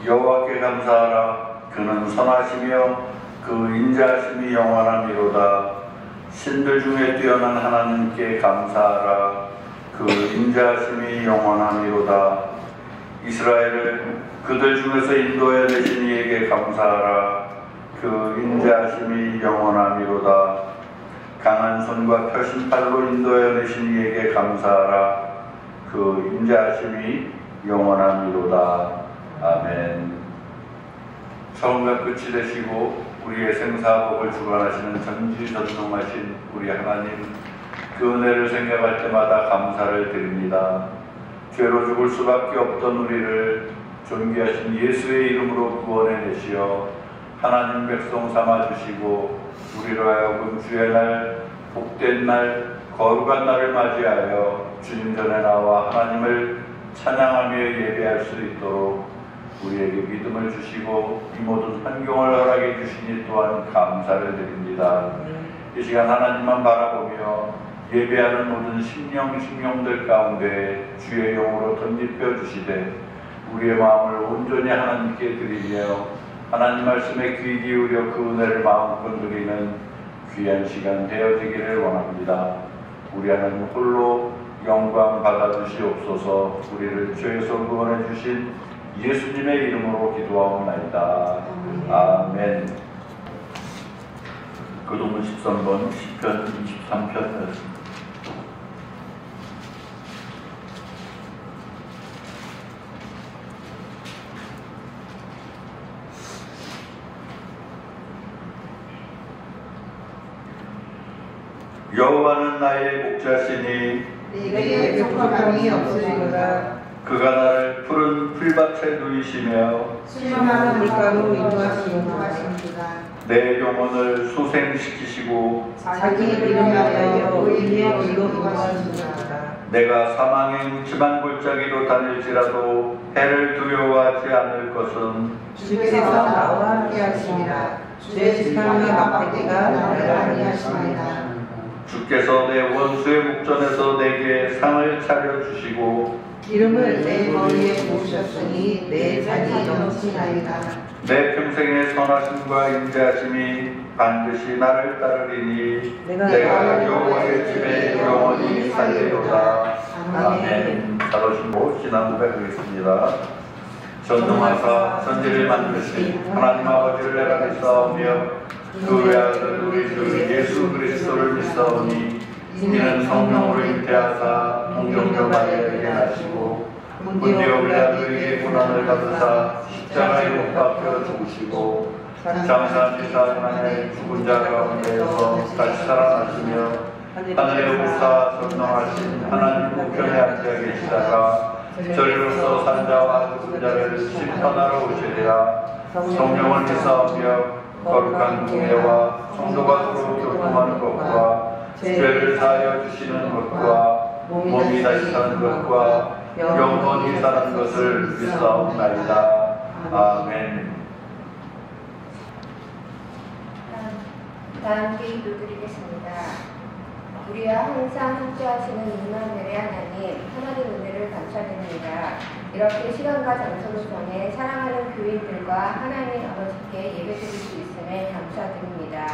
여호와께 감사하라. 그는 선하시며 그 인자하심이 영원하미로다. 신들 중에 뛰어난 하나님께 감사하라. 그 인자하심이 영원하미로다. 이스라엘을 그들 중에서 인도해 내신 이에게 감사하라. 그 인자하심이 영원하미로다. 강한 손과 펴신 팔로 인도해 내신 이에게 감사하라. 그 인자하심이 영원하미로다. 아멘. 처음과 끝이 되시고 우리의 생사복을 주관하시는 전지전능하신 우리 하나님, 그 은혜를 생각할 때마다 감사를 드립니다. 죄로 죽을 수밖에 없던 우리를 존귀하신 예수의 이름으로 구원해내시어 하나님 백성 삼아주시고 우리로 하여금 주의 날, 복된 날, 거룩한 날을 맞이하여 주님 전에 나와 하나님을 찬양하며 예배할 수 있도록 우리에게 믿음을 주시고 이 모든 환경을 허락해 주시니 또한 감사를 드립니다. 이 시간 하나님만 바라보며 예배하는 모든 심령들 가운데 주의 영으로 덧입혀 주시되 우리의 마음을 온전히 하나님께 드리며 하나님 말씀에 귀 기울여 그 은혜를 마음껏 누리는 귀한 시간 되어지기를 원합니다. 우리 하나님 홀로 영광 받아주시옵소서. 우리를 죄에서 구원해 주신 예수님의 이름으로 기도하옵나이다. 아멘. 교도문 13번 시편 23편 여호와는 나의 목자시니 내게 부족함이 없으리로다. 그가 나를 푸른 풀밭에 누이시며 수많은 물가로 인도하시리로다. 내 영혼을 소생시키시고 자기 이름을 위하여 의인의 길로 인도하시리로다. 내가 사망의 음침한 골짜기로 다닐지라도 해를 두려워하지 않을 것은 주께서 나와 함께 하시니라. 주의 지팡이의 막대기가 나를 안위하시니라. 주께서 내 원수의 목전에서 내게 상을 차려주시고 기름을 내 머리에 부으셨으니 내 잔이 넘치나이다. 내 평생의 선하심과 인자하심이 반드시 나를 따르리니 내가 여호와의 집에 영원히 살리로다. 아멘. 자로심고 신앙 고백하겠습니다. 전능하사 천지를 만드신 하나님 아버지를 내가 믿사오며 그 외아들 우리 주 예수 그리스도를 믿사오니 이는 성령으로 잉태하사 동정녀 마리아에게 나시고 본디오 빌라도에게 고난을 받으사 십자가에 못 박혀 죽으시고 장사한 지 사흘 만에 죽은 자 가운데에서 다시 살아나시며 하늘에 오르사 전능하신 하나님 우편에 앉아 계시다가 저리로서 산 자와 죽은 자를 심판하러 오시리라. 성령을 믿사오며 거룩한 공예와 성도가 서로 교통하는 것과 죄를 사하여 주시는 것과 몸이 다시 사는 것과 영원히 사는 것을 믿사옵나이다. 아멘. 다 함께 기도드리겠습니다. 우리와 항상 함께하시는 임마누엘의 하나님 은혜를 감사드립니다. 이렇게 시간과 장소를 정해 사랑하는 교인들과 하나님 아버지께 예배드릴 수 있음에 감사드립니다.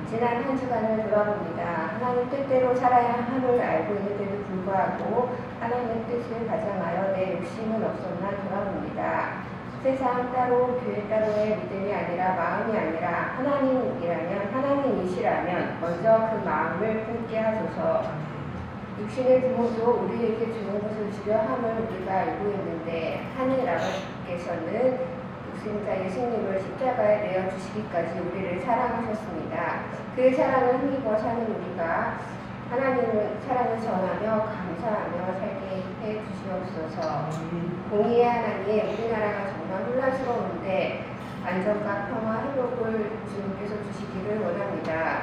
지난 한 주간을 돌아봅니다. 하나님 뜻대로 살아야 함을 알고 있는데도 불구하고 하나님의 뜻을 가장하여 내 욕심은 없었나 돌아봅니다. 세상 따로 교회 따로의 믿음이 아니라 마음이 아니라 하나님이라면 하나님이시라면 먼저 그 마음을 품게 하소서. 육신의 부모도 우리에게 주는 것을 주려 함을 우리가 알고 있는데 하늘 아버지께서는 독생자 예수님을 십자가에 내어 주시기까지 우리를 사랑하셨습니다. 그 사랑을 힘입어 사는 우리가 하나님의 사랑을 전하며 감사하며 살게 해 주시옵소서. 공의의 하나님, 우리나라가 정말 혼란스러운데 안정과 평화, 회복을 주님께서 주시기를 원합니다.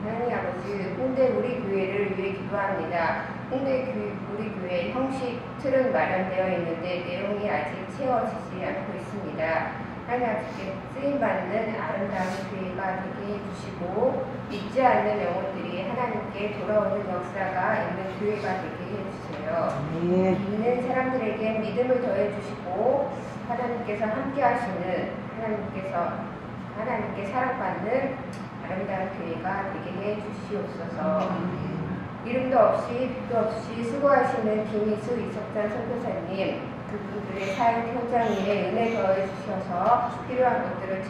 하나님 아버지, 홍대 우리 교회를 위해 기도합니다. 홍대 우리 교회 형식 틀은 마련되어 있는데 내용이 아직 채워지지 않고 있습니다. 하나님 아버지께 쓰임받는 아름다운 교회가 되게 해주시고 믿지 않는 영혼들이 하나님께 돌아오는 역사가 있는 교회가 되게 해주세요. 믿는 사람들에게 믿음을 더해주시고 하나님 하나님께서 함께 하시는 하나님께 사랑받는 아름다운 교회가 되게 해 주시옵소서. 이름도 없이 빛도 없이 수고하시는 김희수 이석찬 선교사님, 그분들의 삶 현장 위에 은혜 더해 주셔서 필요한 것들을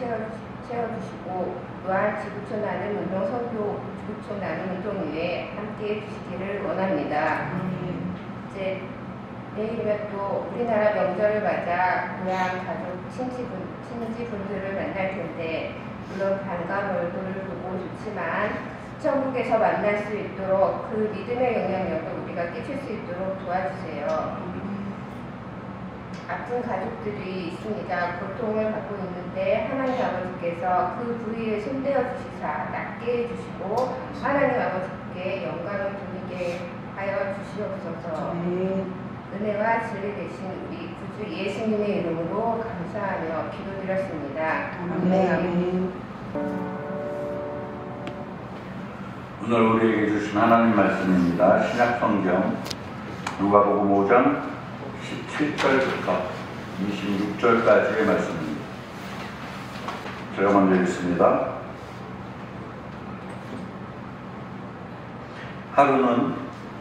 채워주시고, 또한 지구촌 나눔 운동 선교 지구촌 나눔 운동 위에 함께 해주시기를 원합니다. 이제 내일이면 또 우리나라 명절을 맞아 고향 가족 친지분들을 만날 텐데, 물론 반가운 얼굴을 보고 좋지만 천국에서 만날 수 있도록 그 믿음의 영향력을 우리가 끼칠 수 있도록 도와주세요. 아픈 가족들이 있습니다. 고통을 받고 있는데 하나님 아버지께서 그 부위에 손대어 주시사 낫게 해주시고 하나님 아버지께 영광을 돌리게 하여 주시옵소서. 은혜와 진리 되신 우리 구주 예수님의 이름으로 감사하며 기도드렸습니다. 아멘. 오늘 우리에게 주신 하나님 말씀입니다. 신약성경 누가복음 5장 17절부터 26절까지의 말씀입니다. 제가 먼저 읽습니다. 하루는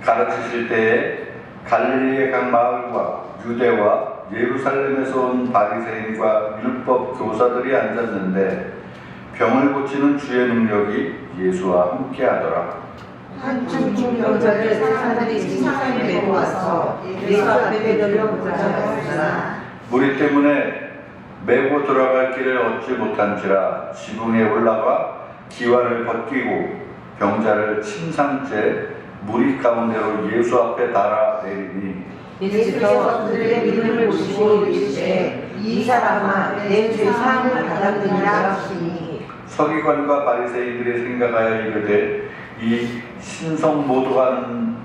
가르치실 때에 갈릴리의 각 마을과 유대와 예루살렘에서 온 바리새인과 율법 교사들이 앉았는데 병을 고치는 주의 능력이 예수와 함께하더라. 한 중풍병자를 사람들이 세상에 메고 와서 예수 앞에 들려보자 하였으나 무리 때문에 메고 들어갈 길을 얻지 못한지라 지붕에 올라가 기와를 벗기고 병자를 침상 채 무리 가운데로 예수 앞에 달아 내리니 예수께서 그들의 믿음을 보시고 이르시되 이 사람아 내 죄 사함을 받았느니라 하시니 서기관과 바리새인들이 생각하여 이르되 이 신성 모독하는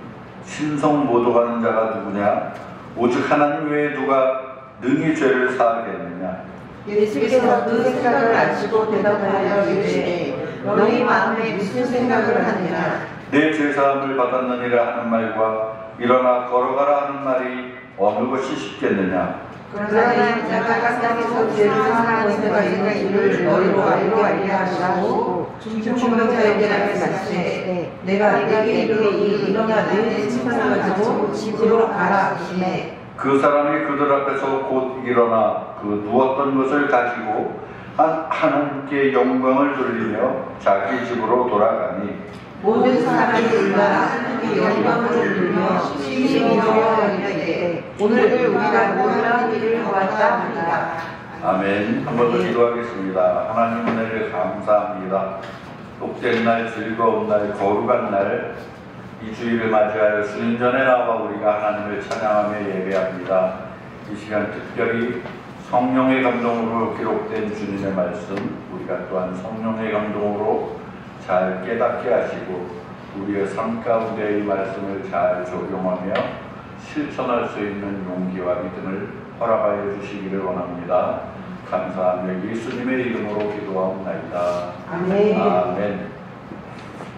자가 누구냐? 오직 하나님 외에 누가 능히 죄를 사하겠느냐? 예수께서 그 생각을 아시고 대답하여 이르시되 너희 마음에 무슨 생각을 하느냐? 내 죄사함을 받았느니라 하는 말과 일어나 걸어가라 하는 말이 어느 것이 쉽겠느냐? 그러나 자가 땅에서 죄를 사하는 것가 있는지를 너희로 알게 하시고 중풍병자에게 말씀하시되 내가 내게 이르노니 일어나 내 침상을 가지고 집으로 가라 하시매 그 사람이 그들 앞에서 곧 일어나 그 누웠던 것을 가지고 하나님께 영광을 돌리며 자기 집으로 돌아가니 모든 사람이 일어나 하나님께 영광을 돌리며 심히여 이르되 오늘 우리가 놀라운 일을 보았다 하니라. 아멘. 한 번 더 기도하겠습니다. 하나님 은혜를 감사합니다. 복된 날, 즐거운 날, 거룩한 날, 이 주일을 맞이하여 수인전에 나와 우리가 하나님을 찬양하며 예배합니다. 이 시간 특별히 성령의 감동으로 기록된 주님의 말씀, 우리가 또한 성령의 감동으로 잘 깨닫게 하시고 우리의 삶 가운데 이 말씀을 잘 적용하며 실천할 수 있는 용기와 믿음을 허락하여 주시기를 원합니다. 감사하며 예수님의 이름으로 기도하옵나이다. 아멘. 아멘.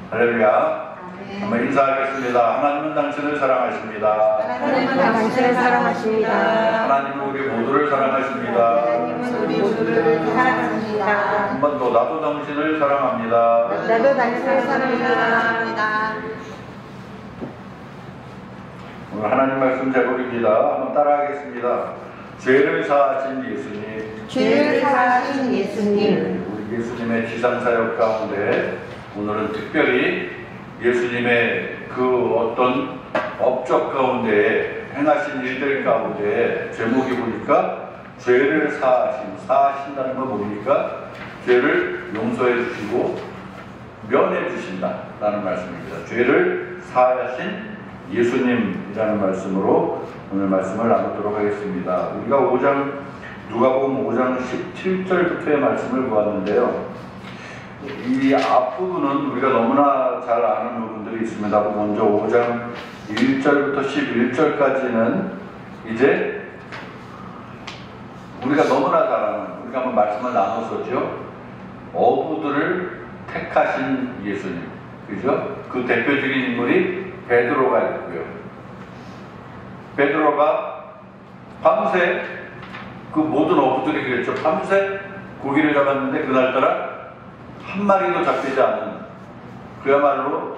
할렐루야. 한번 인사하겠습니다. 하나님은 당신을 사랑하십니다. 하나님은 당신을 사랑하십니다. 하나님은 우리 모두를 사랑하십니다. 하나님은 우리 모두를 사랑하십니다. 한 번 더 나도 당신을 사랑합니다. 나도 당신을 사랑합니다. 오늘 하나님 말씀 제목입니다. 한번 따라하겠습니다. 죄를 사하신 예수님. 죄를 사하신 예수님. 우리 예수님의 지상사역 가운데 오늘은 특별히 예수님의 그 어떤 업적 가운데 행하신 일들 가운데 제목이 보니까 죄를 사하신다는 건 뭡니까? 죄를 용서해 주시고 면해 주신다라는 말씀입니다. 죄를 사하신 예수님이라는 말씀으로 오늘 말씀을 나누도록 하겠습니다. 우리가 누가복음 5장 17절부터의 말씀을 보았는데요. 이 앞부분은 우리가 너무나 잘 아는 부분들이 있습니다. 먼저 5장 1절부터 11절까지는 이제 우리가 너무나 잘 아는, 우리가 한번 말씀을 나눴었죠. 어부들을 택하신 예수님, 그죠? 그 대표적인 인물이 베드로가 있고요. 베드로가 밤새 그 모든 어부들이 그랬죠. 밤새 고기를 잡았는데 그날따라 한 마리도 잡히지 않은, 그야말로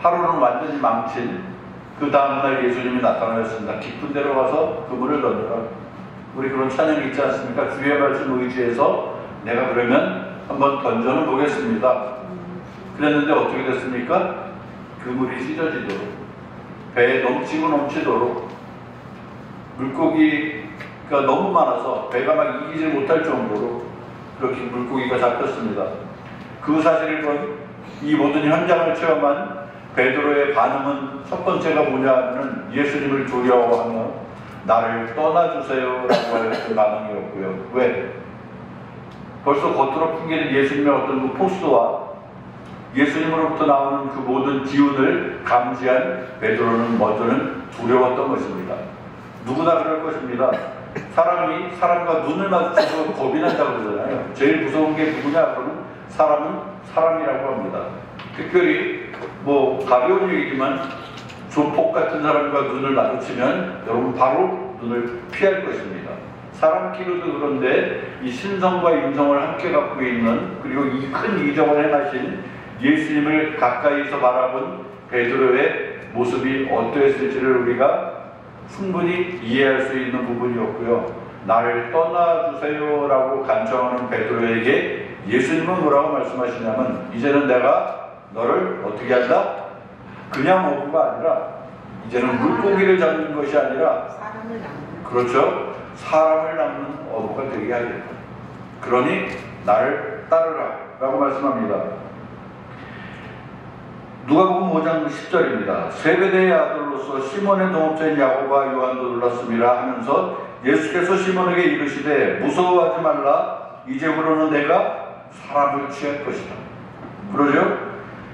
하루는 완전히 망친 그 다음날 예수님이 나타나셨습니다. 깊은 데로 가서 그물을 던져라. 우리 그런 찬양이 있지 않습니까? 주의 말씀 의지해서 내가 그러면 한번 던져는 보겠습니다. 그랬는데 어떻게 됐습니까? 그물이 찢어지도록, 배에 넘치도록, 물고기가 너무 많아서 배가 막 이기지 못할 정도로 그렇게 물고기가 잡혔습니다. 그 사실을 본 이 모든 현장을 체험한 베드로의 반응은 첫 번째가 뭐냐 하면 예수님을 두려워하며 나를 떠나주세요 라고 하는 그 반응이었고요. 왜? 벌써 겉으로 풍기는 예수님의 어떤 그 포스와 예수님으로부터 나오는 그 모든 기운을 감지한 베드로는 먼저는 두려웠던 것입니다. 누구나 그럴 것입니다. 사람이 사람과 눈을 마주쳐서 겁이 난다고 그러잖아요. 제일 무서운 게 누구냐 그러면 사람은 사람이라고 합니다. 특별히 뭐 가벼운 얘기지만 조폭 같은 사람과 눈을 마주치면 여러분 바로 눈을 피할 것입니다. 사람끼리도 그런데 이 신성과 인성을 함께 갖고 있는, 그리고 이 큰 이적을 행하신 예수님을 가까이서 바라본 베드로의 모습이 어떠했을지를 우리가 충분히 이해할 수 있는 부분이었고요. 나를 떠나주세요 라고 간청하는 베드로에게 예수님은 뭐라고 말씀하시냐면, 이제는 내가 너를 어떻게 한다? 그냥 어부가 아니라 이제는 물고기를 잡는 것이 아니라 사람을 낳는, 그렇죠, 사람을 낳는 어부가 되게 하겠다. 그러니 나를 따르라 라고 말씀합니다. 누가복음 5장 10절입니다. 세베대의 아들로서 시몬의 동업자인 야고보와 요한도 놀랐음이라 하면서 예수께서 시몬에게 이르시되 무서워하지 말라. 이제부로는 내가 사람을 취할 것이다. 그러죠?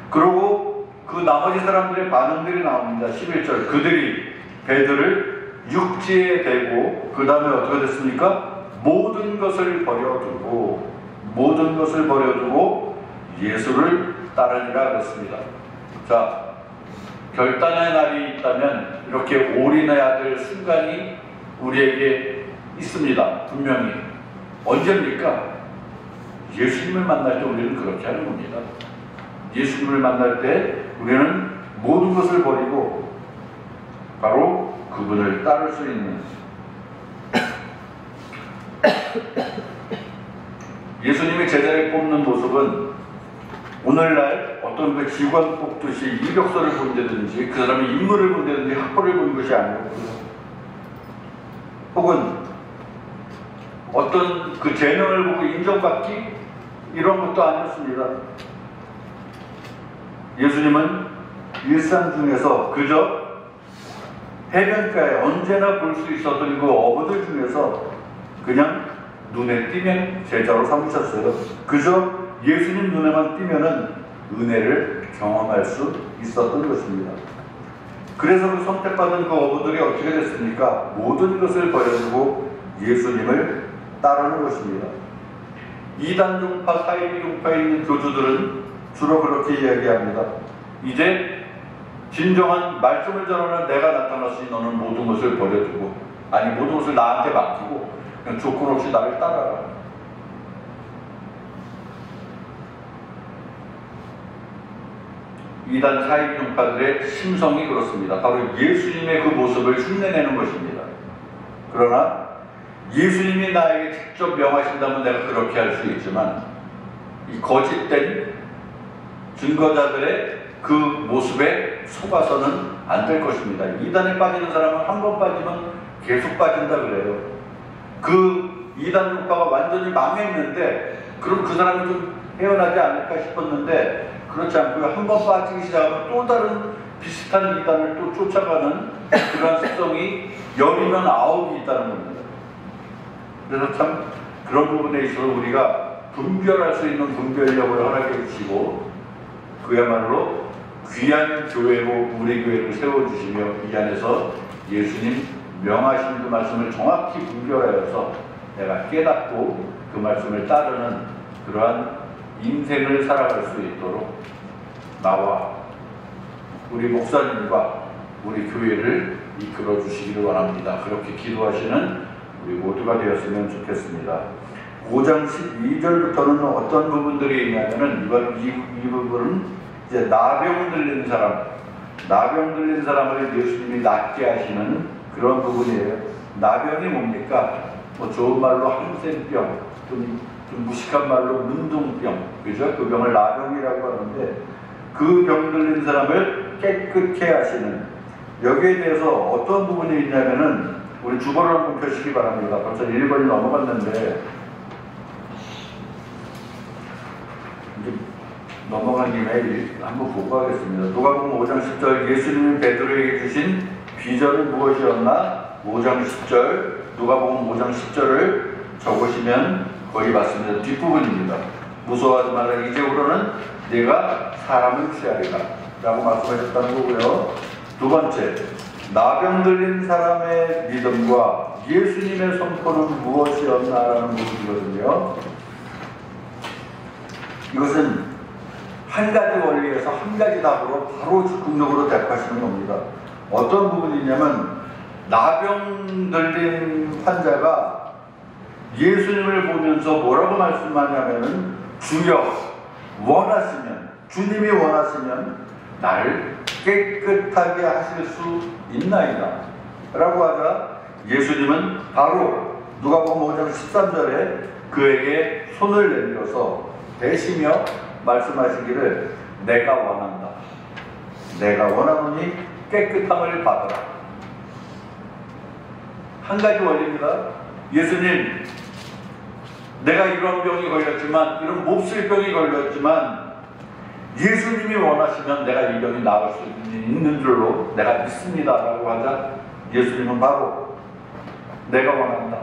그리고 그 나머지 사람들의 반응들이 나옵니다. 11절. 그들이 배들을 육지에 대고 그 다음에 어떻게 됐습니까? 모든 것을 버려두고 예수를 따르니라 그랬습니다. 자, 결단의 날이 있다면 이렇게 올인해야 될 순간이 우리에게 있습니다. 분명히. 언제입니까? 예수님을 만날 때 우리는 그렇게 하는 겁니다. 예수님을 만날 때 우리는 모든 것을 버리고 바로 그분을 따를 수 있는, 예수님이 제자를 뽑는 모습은 오늘날 어떤 그 기관 뽑듯이 이력서를 본다든지 그 사람의 인물을 본다든지 학벌을 본 것이 아니었고요. 혹은 어떤 그 재능을 보고 인정받기 이런 것도 아니었습니다. 예수님은 일상 중에서 그저 해변가에 언제나 볼 수 있었던 그 어부들 중에서 그냥 눈에 띄면 제자로 삼으셨어요. 그저 예수님 눈에만 띄면은 은혜를 경험할 수 있었던 것입니다. 그래서 그 선택받은 그 어부들이 어떻게 됐습니까? 모든 것을 버려두고 예수님을 따르는 것입니다. 이단종파, 사이비종파에 있는 교주들은 주로 그렇게 이야기합니다. 이제 진정한 말씀을 전하는 내가 나타났으니 너는 모든 것을 버려두고, 아니 모든 것을 나한테 맡기고 그냥 조건 없이 나를 따라라. 이단 사이비종파들의 심성이 그렇습니다. 바로 예수님의 그 모습을 흉내내는 것입니다. 그러나 예수님이 나에게 직접 명하신다면 내가 그렇게 할 수 있지만 이 거짓된 증거자들의 그 모습에 속아서는 안 될 것입니다. 이단에 빠지는 사람은 한 번 빠지면 계속 빠진다 그래요. 그 이단 종파가 완전히 망했는데 그럼 그 사람이 좀 헤어나지 않을까 싶었는데 그렇지 않고요. 한 번 빠지기 시작하면 또 다른 비슷한 이단을 또 쫓아가는 그런 습성이 10이면 9이 있다는 겁니다. 그래서 참 그런 부분에 있어서 우리가 분별할 수 있는 분별력을 허락해 주시고 그야말로 귀한 교회로 우리 교회를 세워주시며 이 안에서 예수님 명하신 그 말씀을 정확히 분별하여서 내가 깨닫고 그 말씀을 따르는 그러한 인생을 살아갈 수 있도록 나와 우리 목사님과 우리 교회를 이끌어 주시기를 원합니다. 그렇게 기도하시는 우리 모두가 되었으면 좋겠습니다. 5장 12절부터는 어떤 부분들이 있냐면은 이 부분은 이제 나병 들린 사람을 예수님이 낫게 하시는 그런 부분이에요. 나병이 뭡니까? 뭐 좋은 말로 항생병, 좀 무식한 말로 문둥병, 그죠? 그 병을 나병이라고 하는데 그 병 들린 사람을 깨끗게 하시는, 여기에 대해서 어떤 부분이 있냐면은 우리 주보를 한번 펴시기 바랍니다. 벌써 1번이 넘어갔는데 넘어간 김에 한번 보고 하겠습니다. 누가복음 5장 10절, 예수님이 베드로에게 주신 비전은 무엇이었나? 5장 10절, 누가복음 5장 10절을 적으시면 거의 맞습니다. 뒷부분입니다. 무서워하지 말라, 이제부로는 네가 사람을 취하리라 라고 말씀하셨다는 거고요. 두 번째, 나병 들린 사람의 믿음과 예수님의 선포는 무엇이었나라는 부분이거든요. 이것은 한 가지 원리에서 한 가지 답으로 바로 즉흥적으로 대답하시는 겁니다. 어떤 부분이냐면, 나병 들린 환자가 예수님을 보면서 뭐라고 말씀하냐면은, 주여 원하시면, 주님이 원하시면 나를 깨끗하게 하실 수 있나이다 라고 하자 예수님은 바로 누가복음 5장 13절에 그에게 손을 내밀어서 대시며 말씀하시기를, 내가 원한다, 내가 원하노니 깨끗함을 받으라. 한 가지 원리입니다. 예수님, 내가 이런 병이 걸렸지만, 이런 몹쓸 병이 걸렸지만 예수님이 원하시면 내가 이 병이 나을 수 있는 줄로 내가 믿습니다 라고 하자 예수님은 바로 내가 원한다,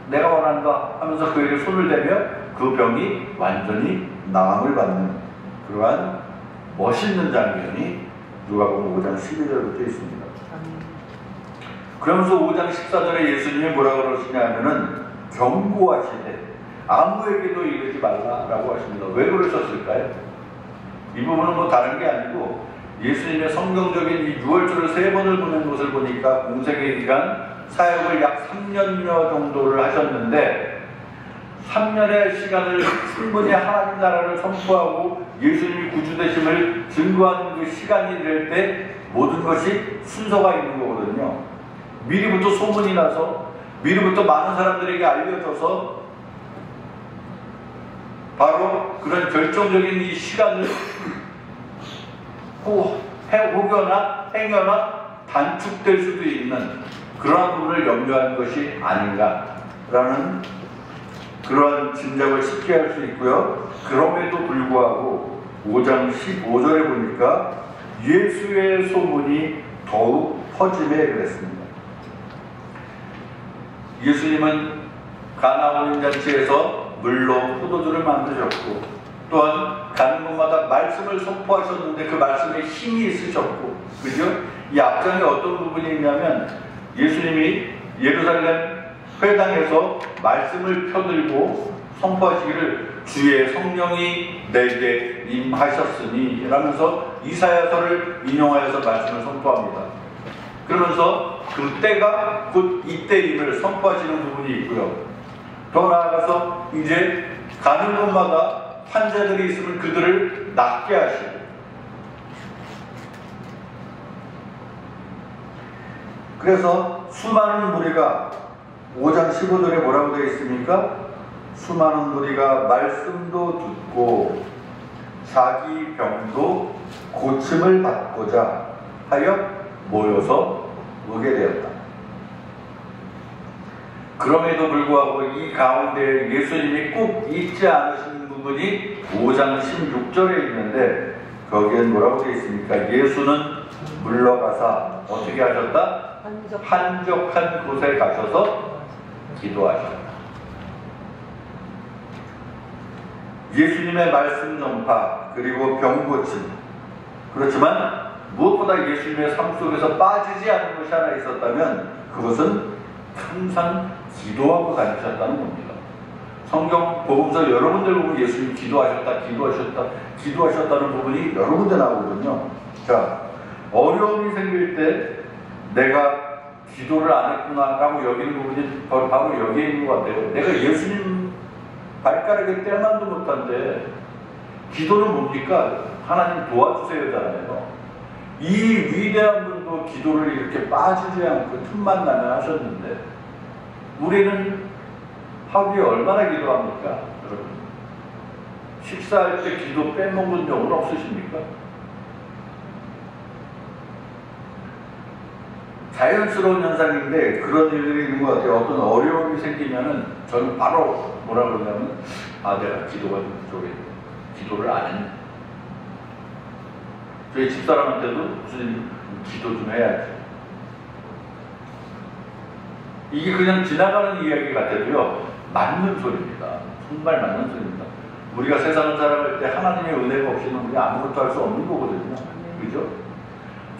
내가 원한다 하면서 그에게 손을 대며 그 병이 완전히 나음을 받는 그러한 멋있는 장면이 누가복음 5장 12절부터 있습니다. 그러면서 5장 14절에 예수님이 뭐라고 그러시냐 하면은 경고하시되 아무에게도 이르지 말라라고 하십니다. 왜 그러셨을까요? 이 부분은 뭐 다른 게 아니고, 예수님의 성경적인 이 6월절을 3번을 보낸 것을 보니까 공생의 기간 사역을 약 3년여 정도를 하셨는데, 3년의 시간을 충분히 하나님 나라를 선포하고 예수님이 구주되심을 증거하는 그 시간이 될 때 모든 것이 순서가 있는 거거든요. 미리부터 소문이 나서, 미리부터 많은 사람들에게 알려져서 바로 그런 결정적인 이 시간을 혹여나 행여나 단축될 수도 있는 그러한 부분을 염려한 것이 아닌가라는 그러한 짐작을 쉽게 할 수 있고요. 그럼에도 불구하고 5장 15절에 보니까 예수의 소문이 더욱 퍼짐에 그랬습니다. 예수님은 가나 혼인잔치에서 물로 포도주를 만드셨고, 또한 가는 곳마다 말씀을 선포하셨는데 그 말씀에 힘이 있으셨고, 그죠? 이 앞장에 어떤 부분이 있냐면, 예수님이 예루살렘 회당에서 말씀을 펴들고 선포하시기를 주의 성령이 내게 임하셨으니 라면서 이사야서를 인용하여서 말씀을 선포합니다. 그러면서 그 때가 곧 이때임을 선포하시는 부분이 있고요. 더 나아가서 이제 가는 곳마다 환자들이 있으면 그들을 낫게 하시고, 그래서 수많은 무리가 5장 15절에 뭐라고 되어 있습니까? 수많은 무리가 말씀도 듣고 자기 병도 고침을 받고자 하여 모여서 오게 되었다. 그럼에도 불구하고 이 가운데 예수님이 꼭 잊지 않으신 부분이 5장 16절에 있는데, 거기엔 뭐라고 되어 있습니까? 예수는 물러가사 어떻게 하셨다? 한적한 곳에 가셔서 기도하셨다. 예수님의 말씀 전파, 그리고 병 고침. 그렇지만 무엇보다 예수님의 삶 속에서 빠지지 않은 것이 하나 있었다면 그것은 항상 기도하고 다니셨다는 겁니다. 성경 복음서 여러 군데 보면 예수님 기도하셨다는 부분이 여러 군데 나오거든요. 자, 어려움이 생길 때 내가 기도를 안 했구나라고 여기는 부분이 바로 여기에 있는 것 같아요. 내가 예수님 발가락에 떼만도 못한데 기도는 뭡니까? 하나님 도와주세요잖아요. 이 위대한 분도 기도를 이렇게 빠지지 않고 틈만 나면 하셨는데 우리는 하루에 얼마나 기도합니까? 여러분, 식사할 때 기도 빼먹은 적은 없으십니까? 자연스러운 현상인데 그런 일들이 있는 것 같아요. 어떤 어려움이 생기면은 저는 바로 뭐라 그러냐면 내가 기도가 좀 부족해. 기도를 안 했네. 저희 집사람한테도 무슨 기도 좀 해야지. 이게 그냥 지나가는 이야기 같아도요, 맞는 소리입니다. 정말 맞는 소리입니다. 우리가 세상을 살아갈 때 하나님의 은혜가 없이는 우리 아무것도 할 수 없는 거거든요. 그죠?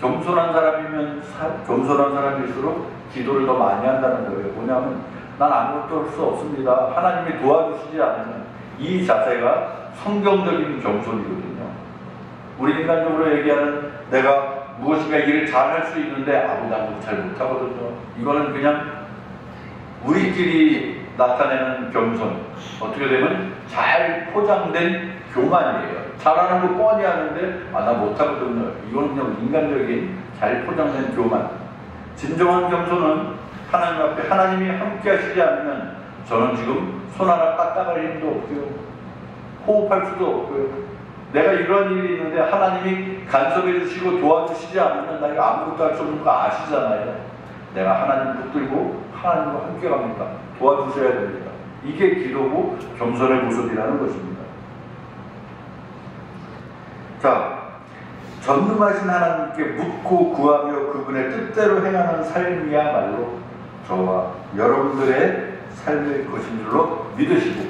겸손한 사람이면 겸손한 사람일수록 기도를 더 많이 한다는 거예요. 뭐냐면 난 아무것도 할 수 없습니다. 하나님이 도와주시지 않으면 이 자세가 성경적인 겸손이거든요. 우리 인간적으로 얘기하는 내가 무엇인가 일을 잘 할 수 있는데 난 잘 못하거든요. 이거는 그냥 우리끼리 나타내는 겸손. 어떻게 되면 잘 포장된 교만이에요. 잘하는 거 뻔히 하는데 나 못하거든요. 이거는 그냥 인간적인 잘 포장된 교만. 진정한 겸손은 하나님 앞에 하나님이 함께 하시지 않으면 저는 지금 손 하나 까딱할 힘도 없고요. 호흡할 수도 없고요. 내가 이런 일이 있는데 하나님이 간섭해 주시고 도와주시지 않으면 내가 아무것도 할 수 없는 거 아시잖아요. 내가 하나님 붙들고 하나님과 함께 갑니다. 도와주셔야 됩니다. 이게 기도고 겸손의 모습이라는 것입니다. 자, 전능하신 하나님께 묻고 구하며 그분의 뜻대로 행하는 삶이야말로 저와 여러분들의 삶일 것인 줄로 믿으시고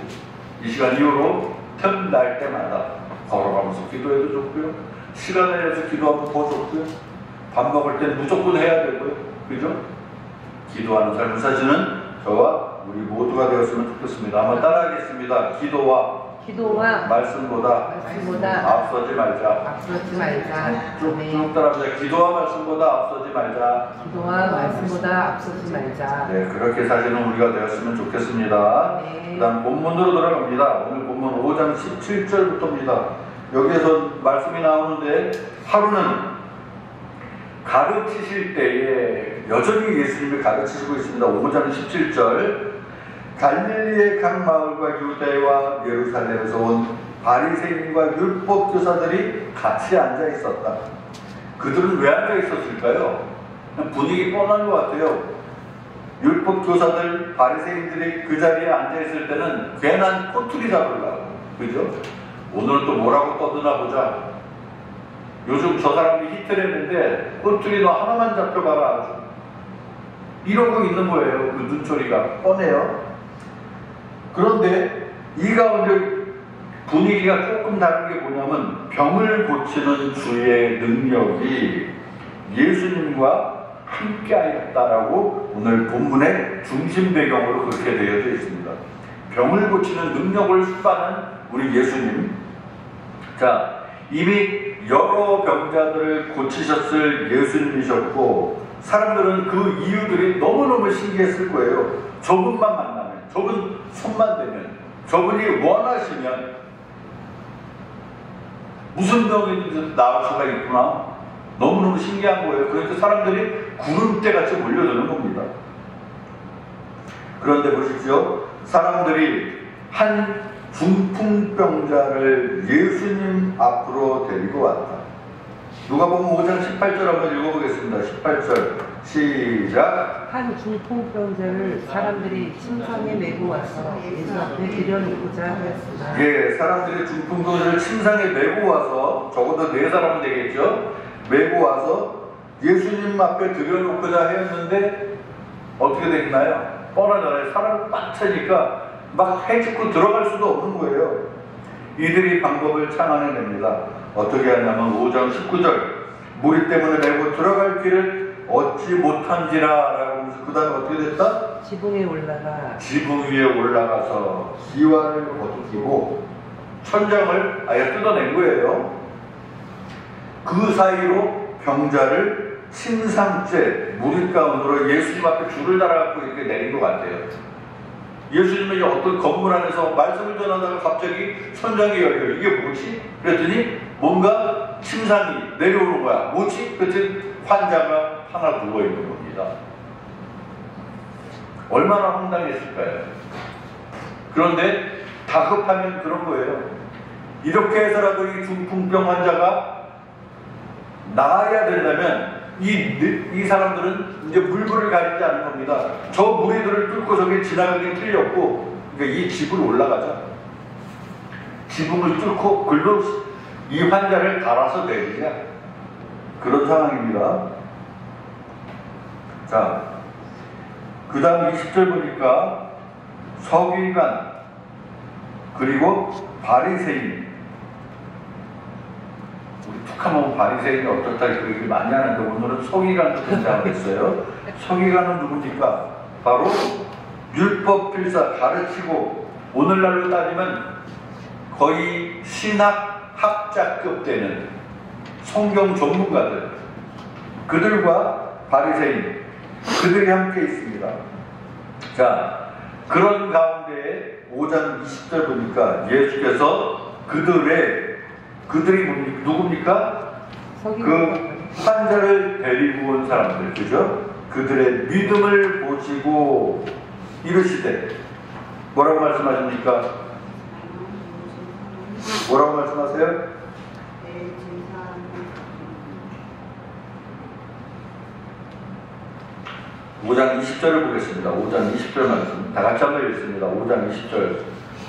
이 시간 이후로 틈날 때마다 걸어가면서 기도해도 좋고요. 시간을 내서 기도하면 더 좋고요. 밥 먹을 땐 무조건 해야 되고요. 그죠? 기도하는 삶을 사시는 저와 우리 모두가 되었으면 좋겠습니다. 한번 따라하겠습니다. 기도와 말씀보다 앞서지 말자. 쭉 따라합니다. 기도와 말씀보다 앞서지 말자. 네, 그렇게 사시는 우리가 되었으면 좋겠습니다. 네. 그 다음 본문으로 돌아갑니다. 오늘 본문 5장 17절부터입니다. 여기에서 말씀이 나오는데 하루는 가르치실 때에 여전히 예수님이 가르치시고 있습니다. 5장 17절 갈릴리의 각 마을과 유대와 예루살렘에서 온 바리새인과 율법 교사들이 같이 앉아 있었다. 그들은 왜 앉아 있었을까요? 분위기 뻔한 것 같아요. 율법 교사들, 바리새인들이 그 자리에 앉아 있을 때는 괜한 꼬투리 잡으려고, 그죠? 오늘은 또 뭐라고 떠드나 보자. 요즘 저 사람이 히트했는데 꼬투리 너 하나만 잡혀가라 아주. 이러고 있는 거예요. 그 눈초리가 뻔해요. 그런데 이 가운데 분위기가 조금 다른 게 뭐냐면 병을 고치는 주의 능력이 예수님과 함께 하였다라고 오늘 본문의 중심 배경으로 그렇게 되어져 있습니다. 병을 고치는 능력을 수반한 우리 예수님. 자, 이미 여러 병자들을 고치셨을 예수님이셨고 사람들은 그 이유들이 너무너무 신기했을 거예요. 저분만 만나면, 저분 손만 대면, 저분이 원하시면 무슨 병이든지 나을 수가 있구나. 너무너무 신기한 거예요. 그러니까 사람들이 구름대같이 몰려드는 겁니다. 그런데 보십시오. 사람들이 한 중풍병자를 예수님 앞으로 데리고 왔다. 누가복음 5장 18절 한번 읽어보겠습니다. 18절 시작. 한 중풍병자를 사람들이 침상에 메고 와서 예수 앞에 들여놓고자 하였으나 예, 사람들이 중풍병자를 침상에 메고 와서 적어도 4사람은 되겠죠. 메고 와서 예수님 앞에 들여놓고자 하였는데 어떻게 됐나요? 뻔하잖아요. 사람이 꽉 차니까 막 해집고 들어갈 수도 없는 거예요. 이들이 방법을 창안해냅니다. 어떻게 하냐면 5장 19절 무리 때문에 메고 들어갈 길을 얻지 못한지라 라고 하면서 그 다음에 어떻게 됐다? 지붕 위에 올라가서 기와를 벗기고 천장을 아예 뜯어낸 거예요. 그 사이로 병자를 침상째 무리 가운데로 예수님 앞에 줄을 달아갖고 이렇게 내린 것 같아요. 예수님이 어떤 건물 안에서 말씀을 전하다가 갑자기 천장이 열려요. 이게 뭐지? 그랬더니 뭔가 침상이 내려오는 거야. 뭐지? 그랬더니 환자가 하나 누워있는 겁니다. 얼마나 황당했을까요? 그런데 다급하면 그런 거예요. 이렇게 해서라도 이 중풍병 환자가 나아야 되려면 이 사람들은 이제 물불을 가리지 않은 겁니다. 저 무리들을 뚫고 저기 지나가긴 틀렸고, 그러니까 이 지붕을 올라가자. 지붕을 뚫고 글로 이 환자를 달아서 내리자. 그런 상황입니다. 자, 그 다음 20절 보니까 서기관 그리고 바리새인, 우리 툭하면 바리새인이 어떻다 그 얘기 많이 하는데 오늘은 서기관도 등장했어요. 서기관은 누굽니까? 바로 율법 필사, 가르치고 오늘날로 따지면 거의 신학 학자급 되는 성경 전문가들, 그들과 바리새인, 그들이 함께 있습니다. 자, 그런 가운데 5장 20절 보니까 예수께서 그들이 누굽니까? 그 환자를 데리고 온 사람들, 그죠? 그들의 믿음을 보시고 이르시되, 뭐라고 말씀하십니까? 뭐라고 말씀하세요? 5장 20절을 보겠습니다. 5장 20절 말씀 다 같이 한번 읽습니다. 5장 20절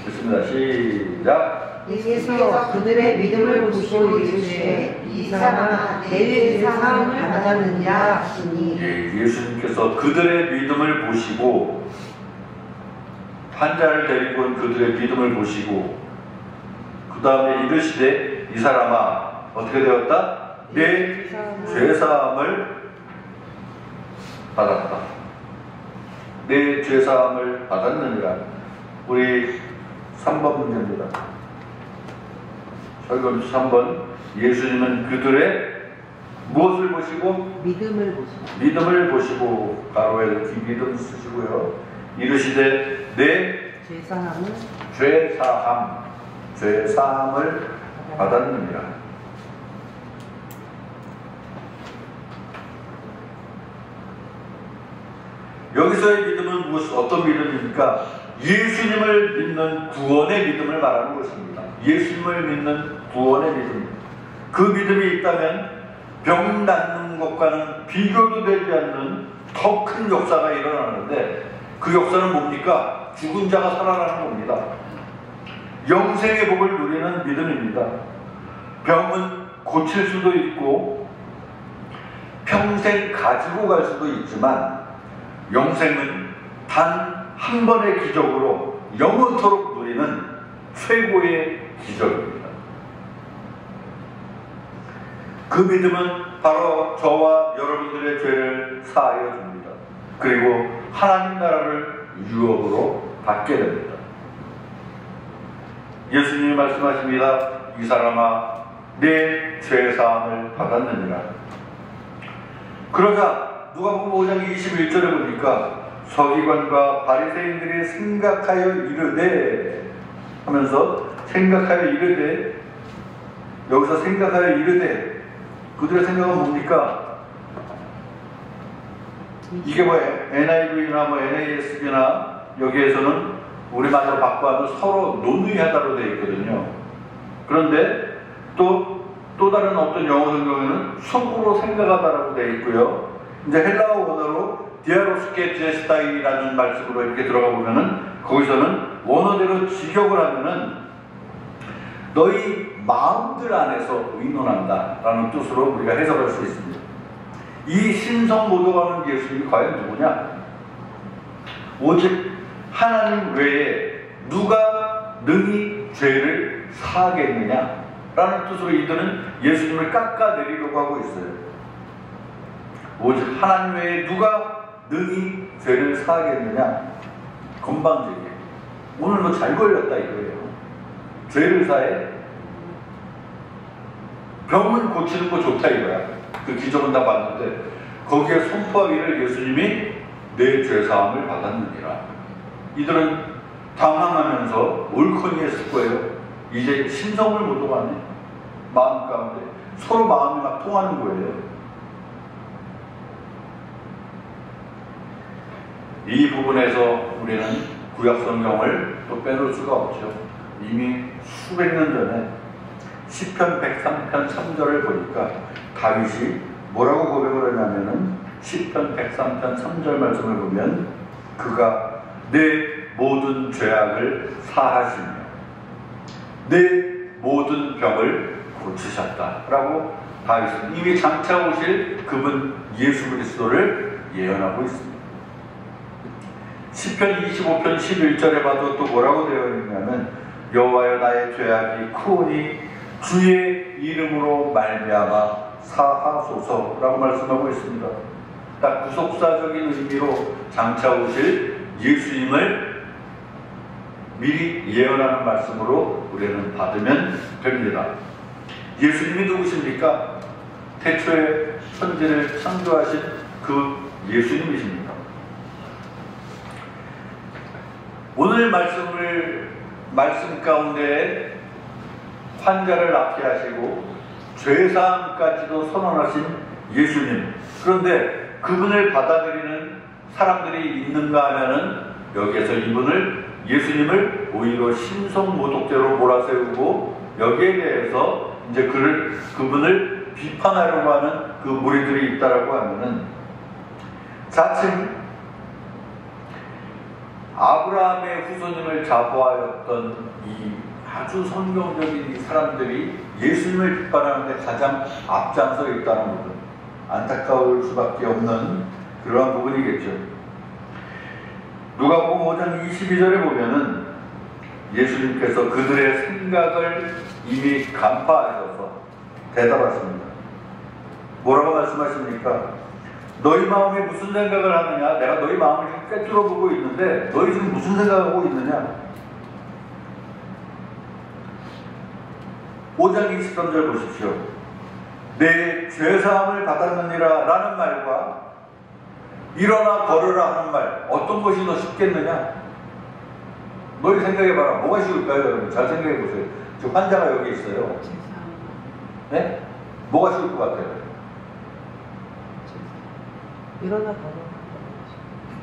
읽습니다. 시작. 예수께서 그들의 믿음을 보시고 이르시되 이 사람아 내 죄 사함을 받았느니라 하시니. 예수님께서 그들의 믿음을 보시고, 환자를 데리고 온 그들의 믿음을 보시고, 그 다음에 이르시되 이 사람아 어떻게 되었다? 내 죄 사함을 받았다. 내 죄 사함을 받았느니라. 우리 3번 문제입니다. 설교문제 3번. 예수님은 그들의 무엇을 보시고? 믿음을 보시고, 가로에 믿음 쓰시고요. 이르시되 내 죄 사함을 받았느니라. 여기서의 믿음은 어떤 믿음입니까? 예수님을 믿는 구원의 믿음을 말하는 것입니다. 예수님을 믿는 구원의 믿음. 그 믿음이 있다면 병 낫는 것과는 비교도 되지 않는 더 큰 역사가 일어나는데, 그 역사는 뭡니까? 죽은 자가 살아나는 겁니다. 영생의 복을 누리는 믿음입니다. 병은 고칠 수도 있고 평생 가지고 갈 수도 있지만, 영생은 단 한 번의 기적으로 영원토록 누리는 최고의 기적입니다. 그 믿음은 바로 저와 여러분들의 죄를 사하여 줍니다. 그리고 하나님 나라를 유업으로 받게 됩니다. 예수님이 말씀하십니다. 이 사람아 내 죄 사함을 받았느니라. 그러자 누가복음 5장 21절에 보니까 서기관과 바리새인들이 생각하여 이르되 하면서, 생각하여 이르되, 여기서 생각하여 이르되, 그들의 생각은 뭡니까? 이게 뭐 NIV나 뭐 NASB나 여기에서는 우리말로 바꿔하면 서로 논의하다로 되어 있거든요. 그런데 또 다른 어떤 영어 성경에는 속으로 생각하다라고 되어 있고요. 이제 헬라어 원어로 디아로스케 제스타이라는 말씀으로 이렇게 들어가 보면은, 거기서는 원어대로 직역을 하면은 너희 마음들 안에서 의논한다 라는 뜻으로 우리가 해석할 수 있습니다. 이 신성모독하는 예수님이 과연 누구냐? 오직 하나님 외에 누가 능히 죄를 사하겠느냐 라는 뜻으로 이들은 예수님을 깎아내리려고 하고 있어요. 오직 하나님 외에 누가 능히 죄를 사하겠느냐? 건방지게. 오늘 너 잘 걸렸다 이거예요. 죄를 사해? 병은 고치는 거 좋다 이거야. 그 기적은 다 봤는데 거기에 선포하기를 예수님이 내 죄사함을 받았느니라. 이들은 당황하면서 올커니 했을 거예요. 이제 신성을 못 오가네. 마음 가운데 서로 마음이 막 통하는 거예요. 이 부분에서 우리는 구약 성경을 또 빼놓을 수가 없죠. 이미 수백 년 전에 시편 103편 3절을 보니까 다윗이 뭐라고 고백을 하냐면은 시편 103편 3절 말씀을 보면 그가 내 모든 죄악을 사하시며 내 모든 병을 고치셨다 라고 다윗은 이미 장차 오실 그분 예수 그리스도를 예언하고 있습니다. 시편 25편 11절에 봐도 또 뭐라고 되어 있냐면 여호와여 나의 죄악이 크오니 주의 이름으로 말미암아 사하소서라고 말씀하고 있습니다. 딱 구속사적인 의미로 장차 오실 예수님을 미리 예언하는 말씀으로 우리는 받으면 됩니다. 예수님이 누구십니까? 태초에 천지를 창조하신 그 예수님이십니다. 오늘 말씀 가운데 환자를 낫게 하시고 죄사함까지도 선언하신 예수님. 그런데 그분을 받아들이는 사람들이 있는가 하면은 여기에서 예수님을 오히려 신성모독죄로 몰아세우고 여기에 대해서 이제 그분을 비판하려고 하는 그 무리들이 있다라고 하면은 자칭 아브라함의 후손임을 자부하였던 이 아주 성경적인 이 사람들이 예수님을 비판하는데 가장 앞장서 있다는 부분, 안타까울 수밖에 없는 그러한 부분이겠죠. 누가복음 5장 22절에 보면은 예수님께서 그들의 생각을 이미 간파하셔서 대답하십니다. 뭐라고 말씀하십니까? 너희 마음에 무슨 생각을 하느냐? 내가 너희 마음을 지금 꿰뚫어 보고 있는데 너희 지금 무슨 생각하고 있느냐? 5장 23절 보십시오. 내 죄사함을 받았느니라 라는 말과 일어나 걸으라 하는 말, 어떤 것이 더 쉽겠느냐? 너희 생각해봐라. 뭐가 쉬울까요? 여러분 잘 생각해보세요. 지금 환자가 여기 있어요. 네? 뭐가 쉬울 것 같아요?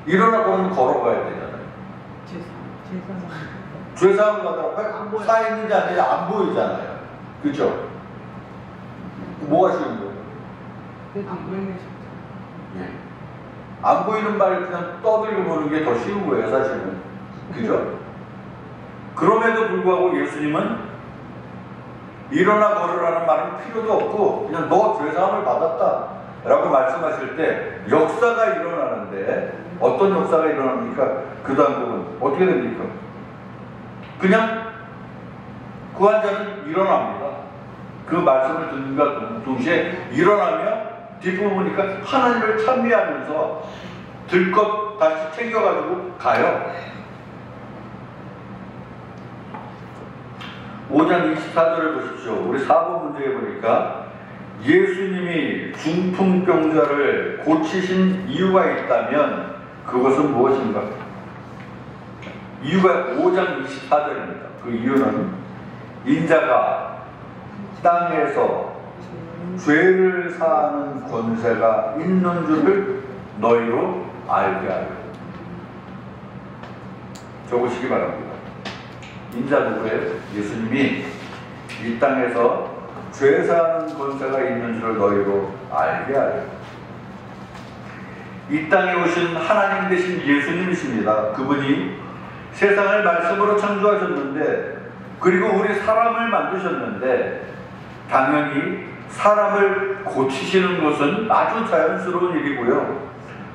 일어나 걸으면 걸어가야 되잖아요. 죄사함을 받아라. 사 있는지 아닌지 안 보이잖아요. 그죠? 뭐가 쉬운 거예요? 예. 안 보이는 말 그냥 떠들고 보는 게 더 쉬운 거예요, 사실은. 그죠? 그럼에도 불구하고 예수님은 일어나 걸으라는 말은 필요도 없고 그냥 너 죄사함을 받았다 라고 말씀하실 때 역사가 일어나는데 어떤 역사가 일어납니까? 그 다음 부분 어떻게 됩니까? 그냥 그 환자는 일어납니다. 그 말씀을 듣는가 동시에 일어나며 뒷부분 보니까 하나님을 찬미하면서 들것 다시 챙겨가지고 가요. 5장 24절을 보십시오. 우리 4번 문제에 보니까 예수님이 중풍병자를 고치신 이유가 있다면 그것은 무엇인가? 이유가 5장 24절입니다. 그 이유는 인자가 땅에서 죄를 사하는 권세가 있는 줄을 너희로 알게 하려. 적으시기 바랍니다. 인자 누구예요? 예수님이 이 땅에서 죄 사하는 권세가 있는 줄을 너희로 알게 하려. 이 땅에 오신 하나님 되신 예수님이십니다. 그분이 세상을 말씀으로 창조하셨는데 그리고 우리 사람을 만드셨는데 당연히 사람을 고치시는 것은 아주 자연스러운 일이고요.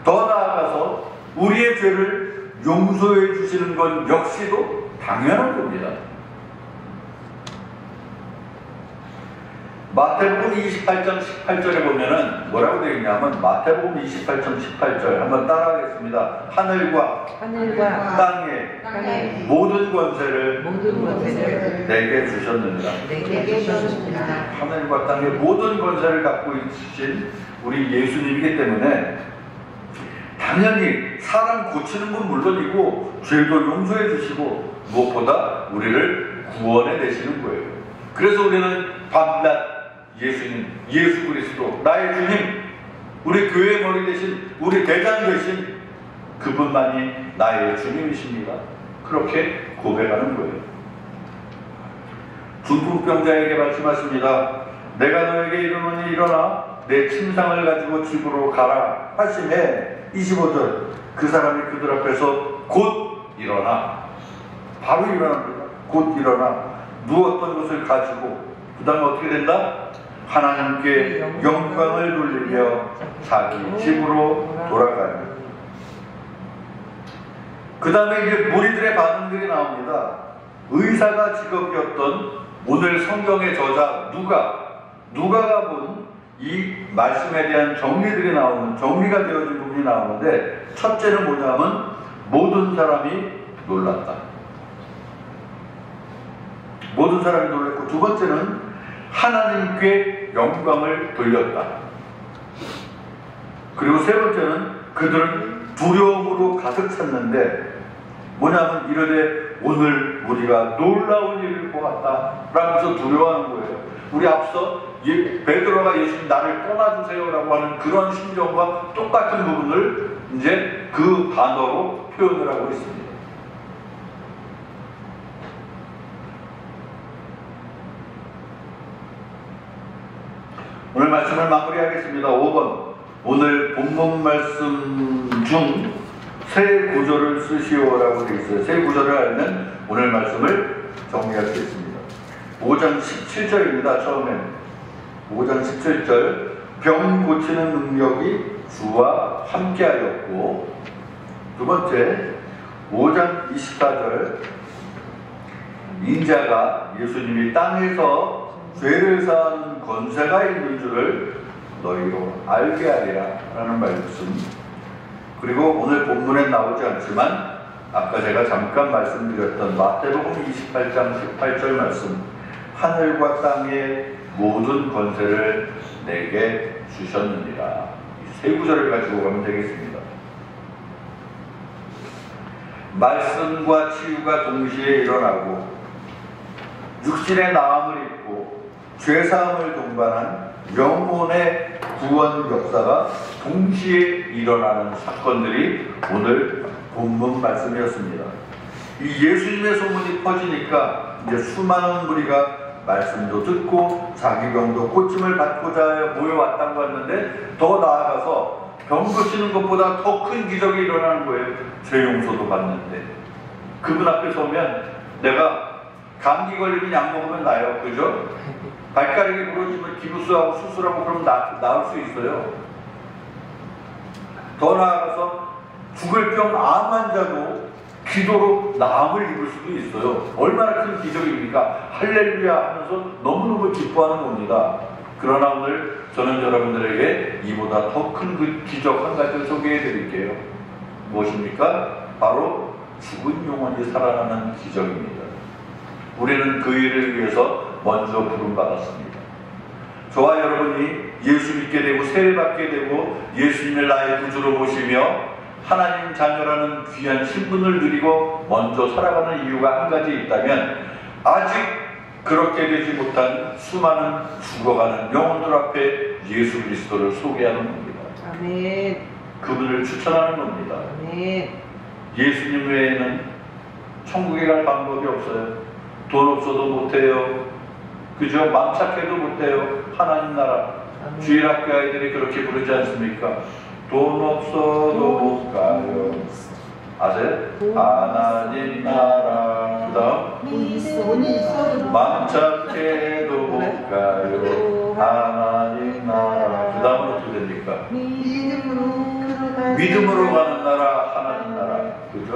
더 나아가서 우리의 죄를 용서해 주시는 건 역시도 당연한 겁니다. 마태복음 28장 18절에 보면은 뭐라고 되어 있냐면 마태복음 28장 18절 한번 따라하겠습니다. 하늘과 땅에 모든 권세를 내게 주셨느니라. 하늘과 땅에 모든 권세를 갖고 있으신 우리 예수님이기 때문에 당연히 사람 고치는 건 물론이고 죄도 용서해 주시고 무엇보다 우리를 구원해 내시는 거예요. 그래서 우리는 밤낮 예수님, 예수 그리스도, 나의 주님, 우리 교회 머리 대신 우리 대장 되신 그분만이 나의 주님이십니다. 그렇게 고백하는 거예요. 중풍병자에게 말씀하십니다. 내가 너에게 이르노니 일어나 내 침상을 가지고 집으로 가라 하심에 25절 그 사람이 그들 앞에서 곧 일어나 바로 일어납니다. 곧 일어나 누웠던 것을 가지고 그 다음에 어떻게 된다? 하나님께 영광을 돌리며 자기 집으로 돌아가요. 그 다음에 이제 무리들의 반응들이 나옵니다. 의사가 직업이었던 오늘 성경의 저자 누가가 본 이 말씀에 대한 정리들이 나오는, 정리가 되어진 부분이 나오는데, 첫째는 뭐냐면 모든 사람이 놀랐다. 모든 사람이 놀랐고, 두 번째는 하나님께 영광을 돌렸다. 그리고 세 번째는 그들은 두려움으로 가득 찼는데, 뭐냐면 이르되 오늘 우리가 놀라운 일을 보았다 라면서 두려워하는 거예요. 우리 앞서 베드로가 예수님 나를 떠나주세요 라고 하는 그런 심정과 똑같은 부분을 이제 그 단어로 표현을 하고 있습니다. 오늘 말씀을 마무리하겠습니다. 5번 오늘 본문 말씀 중 세 구절을 쓰시오라고 되어 있어요. 세 구절을 알면 오늘 말씀을 정리할 수 있습니다. 5장 17절입니다. 처음에 5장 17절 병 고치는 능력이 주와 함께하였고, 두 번째 5장 24절 인자가 예수님이 땅에서 죄를 사하는 권세가 있는 줄을 너희로 알게 하리라 라는 말씀. 그리고 오늘 본문엔 나오지 않지만 아까 제가 잠깐 말씀드렸던 마태복음 28장 18절 말씀, 하늘과 땅의 모든 권세를 내게 주셨느니라. 이 세 구절을 가지고 가면 되겠습니다. 말씀과 치유가 동시에 일어나고 육신의 나음을 입고 죄사함을 동반한 영혼의 구원 역사가 동시에 일어나는 사건들이 오늘 본문 말씀이었습니다. 이 예수님의 소문이 퍼지니까 이제 수많은 무리가 말씀도 듣고 자기 병도 고침을 받고자 모여왔다고 했는데, 더 나아가서 병 고치는 것보다 더 큰 기적이 일어나는 거예요. 죄 용서도 받는데 그분 앞에 서면 내가 감기 걸리면 약 먹으면 나요. 그죠? 발가락이 부러지면 기부스하고 수술하고 그러면 나을 수 있어요. 더 나아가서 죽을 병 암 환자도 기도로 나음을 입을 수도 있어요. 얼마나 큰 기적입니까? 할렐루야 하면서 너무너무 기뻐하는 겁니다. 그러나 오늘 저는 여러분들에게 이보다 더 큰 그 기적 한 가지를 소개해 드릴게요. 무엇입니까? 바로 죽은 영혼이 살아나는 기적입니다. 우리는 그 일을 위해서 먼저 부름받았습니다. 저와 여러분이 예수 믿게 되고 세례받게 되고 예수님을 나의 구주로 모시며 하나님 자녀라는 귀한 신분을 누리고 먼저 살아가는 이유가 한 가지 있다면, 아직 그렇게 되지 못한 수많은 죽어가는 영혼들 앞에 예수 그리스도를 소개하는 겁니다. 아멘. 그분을 추천하는 겁니다. 아멘. 예수님 외에는 천국에 갈 방법이 없어요. 돈 없어도 못해요. 그죠? 망착해도 못해요. 하나님 나라. 주일학교 아이들이 그렇게 부르지 않습니까? 돈 없어도 못 가요. 아세요? 하나님 나라. 그 다음 망착해도 못 가요. 하나님 나라. 그 다음은 어떻게 됩니까? 믿음으로 가는 나라, 하나님 나라. 그죠?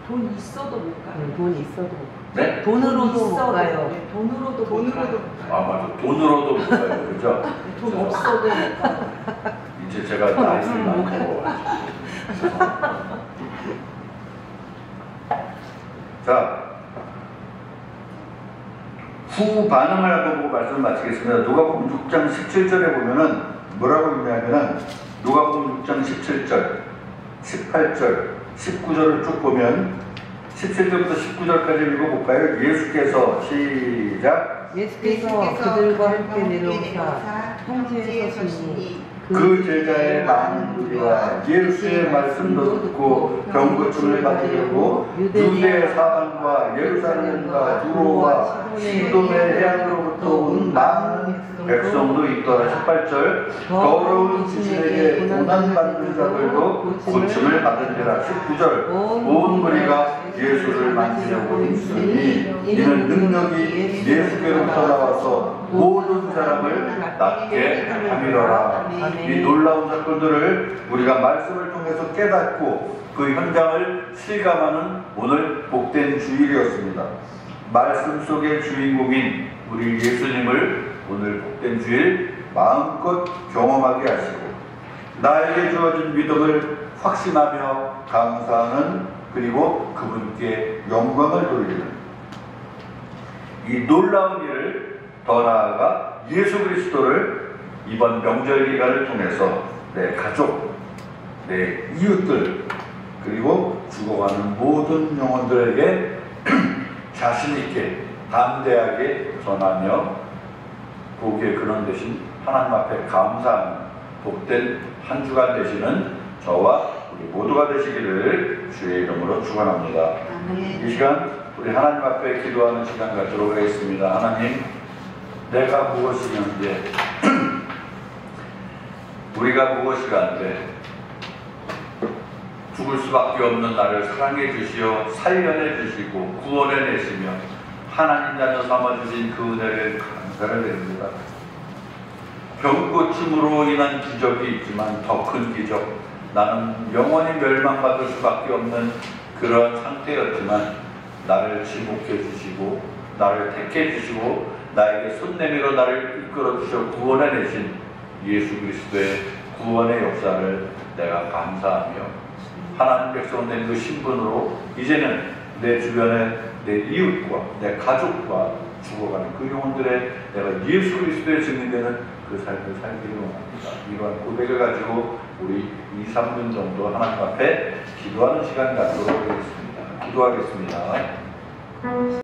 돈 있어도 못 가요. 돈 있어도 못 네? 돈으로도 못 가요. 네, 돈으로도 못 가요. 아 맞아. 돈으로도 못 가요. 그죠? 돈 없어도 못 가요. 이제 제가 나이를 많이 먹어가지고. 자, 후 반응을 한번 보고 말씀을 마치겠습니다. 누가복음 6장 17절에 보면은 뭐라고 있냐면은 누가복음 6장 17절, 18절, 19절을 쭉 보면 17절부터 19절까지 읽어볼까요? 예수께서 시작. 예수께서 그들과 함께 내려오사 현지에 서시니 그 제자의 많은 무리와 예수의 말씀도 듣고 병고침을 받으려고 유대 사방과 예루살렘과 두로와 시돈의 해안으로부터 온 많은 백성도 있더라. 18절 더러운 귀신에게 고난받는 자들도 고침을 받으리라. 19절 온 무리가 예수를 만지려고 있으니 이는 능력이 예수께로부터 나와서 모든 사람을 낫게 함이로라. 이 놀라운 사건들을 우리가 말씀을 통해서 깨닫고 그 현장을 실감하는 오늘 복된 주일이었습니다. 말씀 속의 주인공인 우리 예수님을 오늘 복된 주일 마음껏 경험하게 하시고 나에게 주어진 믿음을 확신하며 감사하는 그리고 그분께 영광을 돌리는 이 놀라운 일을 더 나아가 예수 그리스도를 이번 명절 기간을 통해서 내 가족, 내 이웃들 그리고 죽어가는 모든 영혼들에게 자신있게 담대하게 전하며 복의 근원 되신 하나님 앞에 감사하는 복된 한 주간 되시는 저와 우리 모두가 되시기를 주의 이름으로 축원합니다. 이 시간 우리 하나님 앞에 기도하는 시간 갖도록 하겠습니다. 하나님, 내가 무엇이건데 우리가 무엇이간데 죽을 수밖에 없는 나를 사랑해 주시어 살려내 주시고 구원해 내시며 하나님 자녀 삼아주신 그 은혜를 감사를 드립니다. 병고침으로 인한 기적이 있지만 더 큰 기적, 나는 영원히 멸망받을 수밖에 없는 그런 상태였지만 나를 지목해 주시고 나를 택해 주시고 나에게 손 내밀어 나를 이끌어 주셔 구원해 내신 예수 그리스도의 구원의 역사를 내가 감사하며 하나님 백성 된 그 신분으로 이제는 내 주변에 내 이웃과 내 가족과 죽어가는 그 영혼들의 내가 예수 그리스도의 증인되는 그 삶을 살기를 원합니다. 이러한 고백을 가지고 우리 2-3분 정도 하나님 앞에 기도하는 시간 갖도록 하겠습니다. 기도하겠습니다.